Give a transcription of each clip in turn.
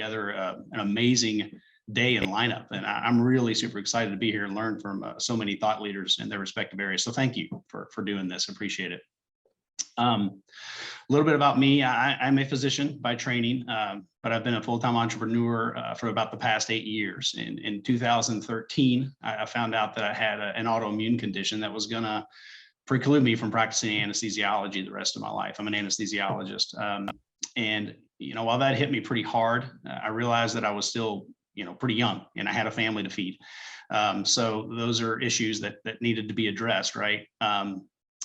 together an amazing day and lineup. And I'm really super excited to be here and learn from so many thought leaders in their respective areas. So thank you for doing this. Appreciate it. A little bit about me. I'm a physician by training, but I've been a full-time entrepreneur for about the past 8 years. In 2013, I found out that I had an autoimmune condition that was going to preclude me from practicing anesthesiology the rest of my life. I'm an anesthesiologist. And, while that hit me pretty hard, I realized that I was still, pretty young and I had a family to feed. So those are issues that needed to be addressed, right?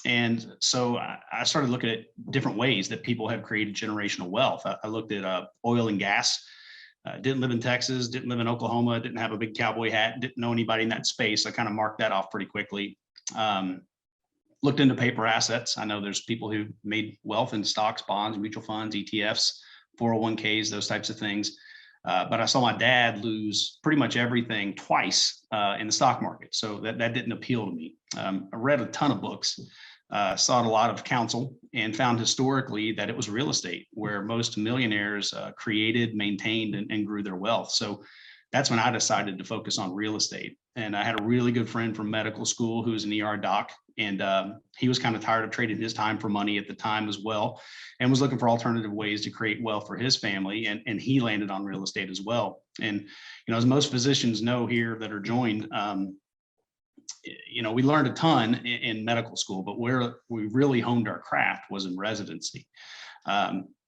And so I started looking at different ways that people have created generational wealth. I looked at oil and gas. Didn't live in Texas, didn't live in Oklahoma, didn't have a big cowboy hat, didn't know anybody in that space. I kind of marked that off pretty quickly. Looked into paper assets. I know there's people who made wealth in stocks, bonds, mutual funds, ETFs, 401ks, those types of things. But I saw my dad lose pretty much everything twice in the stock market. So that didn't appeal to me. I read a ton of books, sought a lot of counsel, and found historically that it was real estate where most millionaires created, maintained, and grew their wealth. So that's when I decided to focus on real estate. And I had a really good friend from medical school who was an ER doc, and he was kind of tired of trading his time for money at the time as well, and was looking for alternative ways to create wealth for his family. And he landed on real estate as well. And, as most physicians know here that are joined, we learned a ton in medical school, but where we really honed our craft was in residency,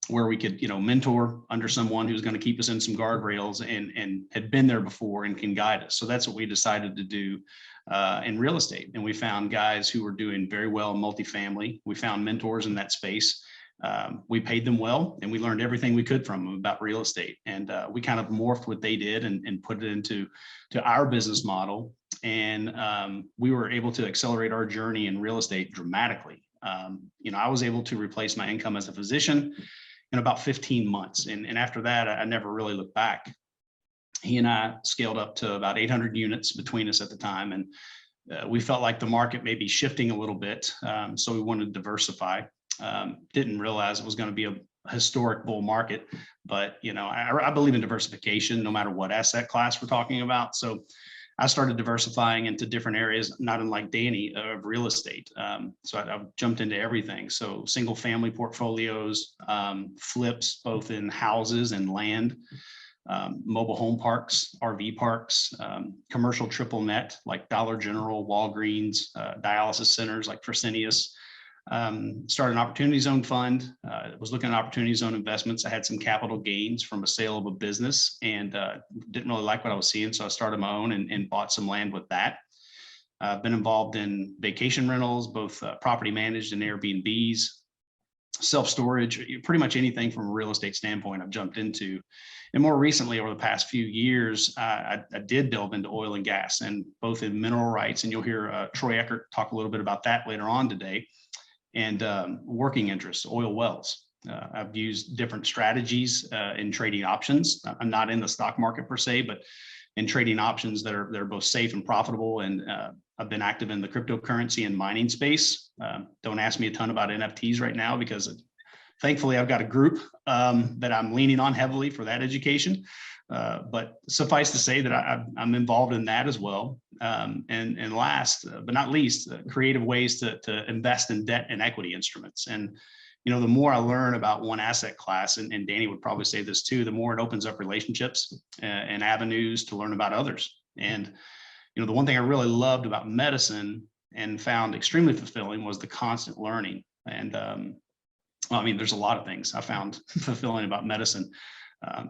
where we could, mentor under someone who's going to keep us in some guardrails and had been there before and can guide us. So that's what we decided to do in real estate. And we found guys who were doing very well in multifamily. We found mentors in that space. We paid them well, and we learned everything we could from them about real estate. And we kind of morphed what they did and put it into our business model. And we were able to accelerate our journey in real estate dramatically. I was able to replace my income as a physician in about 15 months. And after that, I never really looked back. He and I scaled up to about 800 units between us at the time. And we felt like the market may be shifting a little bit. So we wanted to diversify. Didn't realize it was going to be a historic bull market, but I believe in diversification no matter what asset class we're talking about. So I started diversifying into different areas, not unlike Danny, of real estate. So I jumped into everything. So single family portfolios, flips, both in houses and land, mobile home parks, RV parks, commercial triple net like Dollar General, Walgreens, dialysis centers like Fresenius. Started an opportunity zone fund, was looking at opportunity zone investments. I had some capital gains from a sale of a business and didn't really like what I was seeing. So I started my own and bought some land with that. I've been involved in vacation rentals, both property managed and Airbnbs, self-storage, pretty much anything from a real estate standpoint I've jumped into. And more recently, over the past few years, I did delve into oil and gas, and both in mineral rights, and you'll hear Troy Eckert talk a little bit about that later on today, and working interests, oil wells. I've used different strategies in trading options. I'm not in the stock market per se, but in trading options that are both safe and profitable. And I've been active in the cryptocurrency and mining space. Don't ask me a ton about NFTs right now because thankfully I've got a group that I'm leaning on heavily for that education. But suffice to say that I'm involved in that as well. And last but not least, creative ways to invest in debt and equity instruments. And the more I learn about one asset class, and Danny would probably say this too, the more it opens up relationships and avenues to learn about others. And the one thing I really loved about medicine and found extremely fulfilling was the constant learning. And there's a lot of things I found fulfilling about medicine.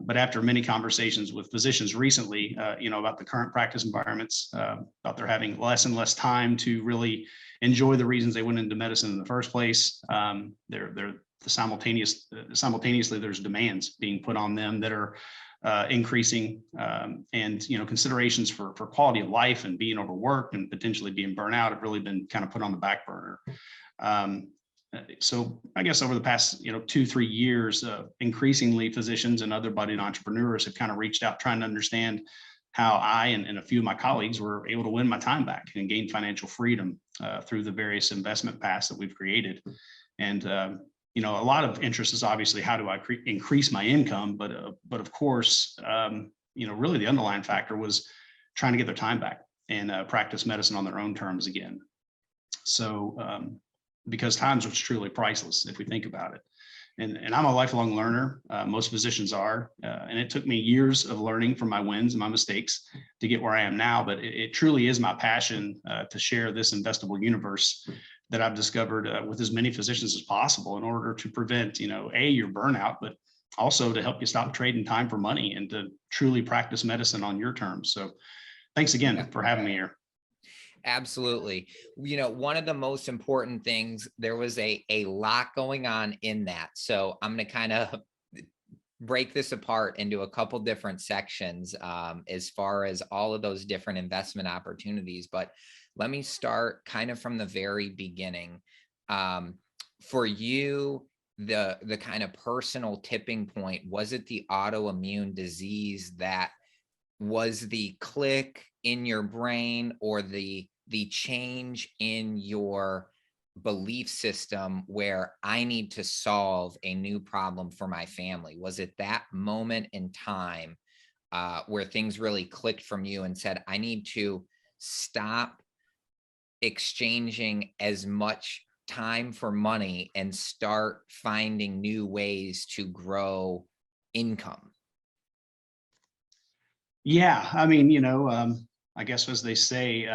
But after many conversations with physicians recently, about the current practice environments, about they're having less and less time to really enjoy the reasons they went into medicine in the first place. They're simultaneously there's demands being put on them that are increasing, and considerations for quality of life and being overworked and potentially being burnt out have really been kind of put on the back burner. So I guess over the past, 2-3 years, increasingly physicians and other budding entrepreneurs have kind of reached out trying to understand how I and a few of my colleagues were able to win my time back and gain financial freedom through the various investment paths that we've created. And a lot of interest is obviously how do I increase my income, but of course, really the underlying factor was trying to get their time back and practice medicine on their own terms again. So because times was truly priceless if we think about it. And I'm a lifelong learner. Most physicians are. And it took me years of learning from my wins and my mistakes to get where I am now. But it truly is my passion to share this investable universe that I've discovered with as many physicians as possible in order to prevent, your burnout, but also to help you stop trading time for money and to truly practice medicine on your terms. So thanks again for having me here. Absolutely. One of the most important things, there was a lot going on in that. So I'm going to kind of break this apart into a couple different sections as far as all of those different investment opportunities. But let me start kind of from the very beginning. For you, the kind of personal tipping point, was it the autoimmune disease that was the click in your brain, or the change in your belief system where I need to solve a new problem for my family? Was it that moment in time where things really clicked from you and said, I need to stop exchanging as much time for money and start finding new ways to grow income? Yeah, I mean, I guess as they say,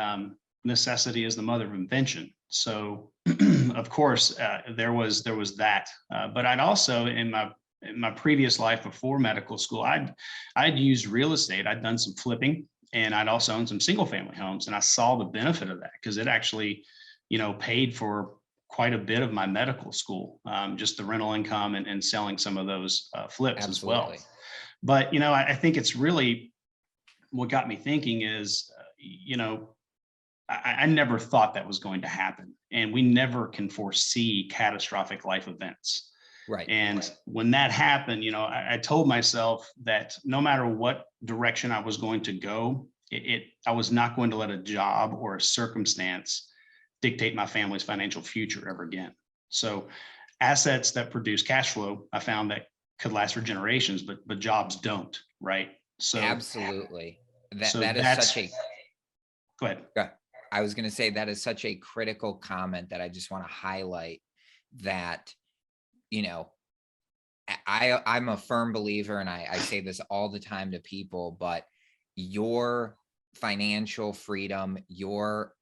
necessity is the mother of invention. So, of course, there was that. But I'd also in my previous life before medical school, I'd used real estate. I'd done some flipping, and I'd also owned some single family homes, and I saw the benefit of that because it actually, paid for quite a bit of my medical school, just the rental income and selling some of those flips as well. Absolutely. But I think it's really what got me thinking is, I never thought that was going to happen. And we never can foresee catastrophic life events. Right. And when that happened, I told myself that no matter what direction I was going to go, I was not going to let a job or a circumstance dictate my family's financial future ever again. So assets that produce cash flow, I found that could last for generations, but jobs don't, right? So Absolutely. so That is that's such a, go ahead. I was going to say, that is such a critical comment that I just want to highlight, that, I'm a firm believer, and I say this all the time to people, but your financial freedom, your,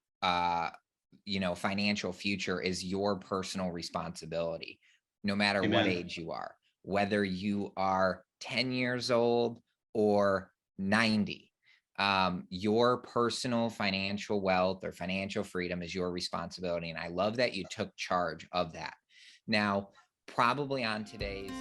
financial future is your personal responsibility, no matter what Amen. age you are, whether you are 10 years old or 90. Your personal financial wealth or financial freedom is your responsibility. And I love that you took charge of that. Now, probably on today's